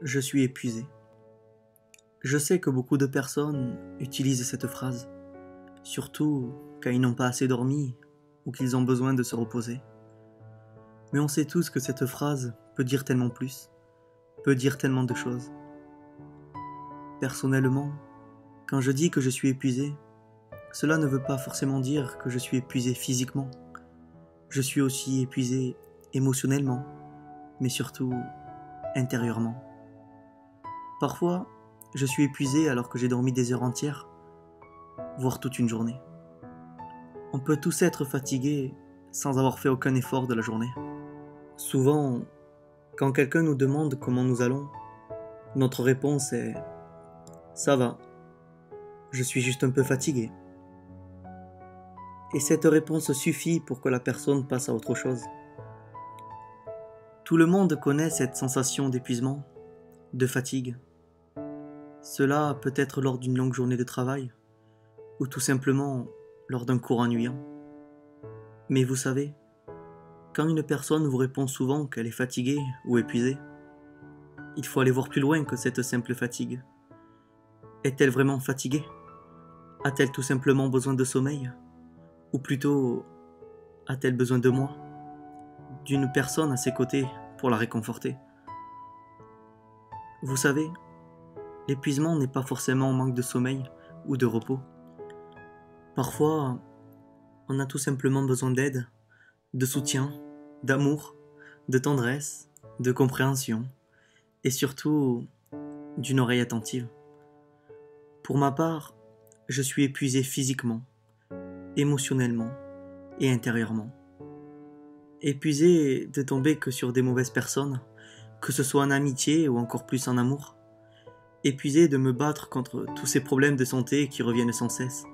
Je suis épuisé. Je sais que beaucoup de personnes utilisent cette phrase, surtout quand ils n'ont pas assez dormi ou qu'ils ont besoin de se reposer. Mais on sait tous que cette phrase peut dire tellement plus, peut dire tellement de choses. Personnellement, quand je dis que je suis épuisé, cela ne veut pas forcément dire que je suis épuisé physiquement. Je suis aussi épuisé émotionnellement, mais surtout intérieurement. Parfois, je suis épuisé alors que j'ai dormi des heures entières, voire toute une journée. On peut tous être fatigués sans avoir fait aucun effort de la journée. Souvent, quand quelqu'un nous demande comment nous allons, notre réponse est « ça va, je suis juste un peu fatigué ». Et cette réponse suffit pour que la personne passe à autre chose. Tout le monde connaît cette sensation d'épuisement, de fatigue. Cela peut être lors d'une longue journée de travail, ou tout simplement lors d'un cours ennuyant. Mais vous savez, quand une personne vous répond souvent qu'elle est fatiguée ou épuisée, il faut aller voir plus loin que cette simple fatigue. Est-elle vraiment fatiguée? A-t-elle tout simplement besoin de sommeil? Ou plutôt, a-t-elle besoin de moi? D'une personne à ses côtés pour la réconforter? Vous savez, l'épuisement n'est pas forcément manque de sommeil ou de repos. Parfois, on a tout simplement besoin d'aide, de soutien, d'amour, de tendresse, de compréhension et surtout d'une oreille attentive. Pour ma part, je suis épuisé physiquement, émotionnellement et intérieurement. Épuisé de tomber que sur des mauvaises personnes, que ce soit en amitié ou encore plus en amour. Épuisé de me battre contre tous ces problèmes de santé qui reviennent sans cesse.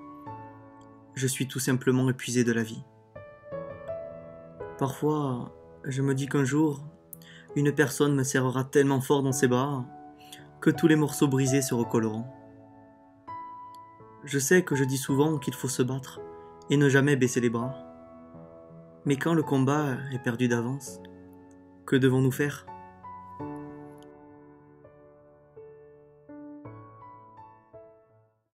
Je suis tout simplement épuisé de la vie. Parfois, je me dis qu'un jour, une personne me serrera tellement fort dans ses bras que tous les morceaux brisés se recolleront. Je sais que je dis souvent qu'il faut se battre et ne jamais baisser les bras. Mais quand le combat est perdu d'avance, que devons-nous faire ?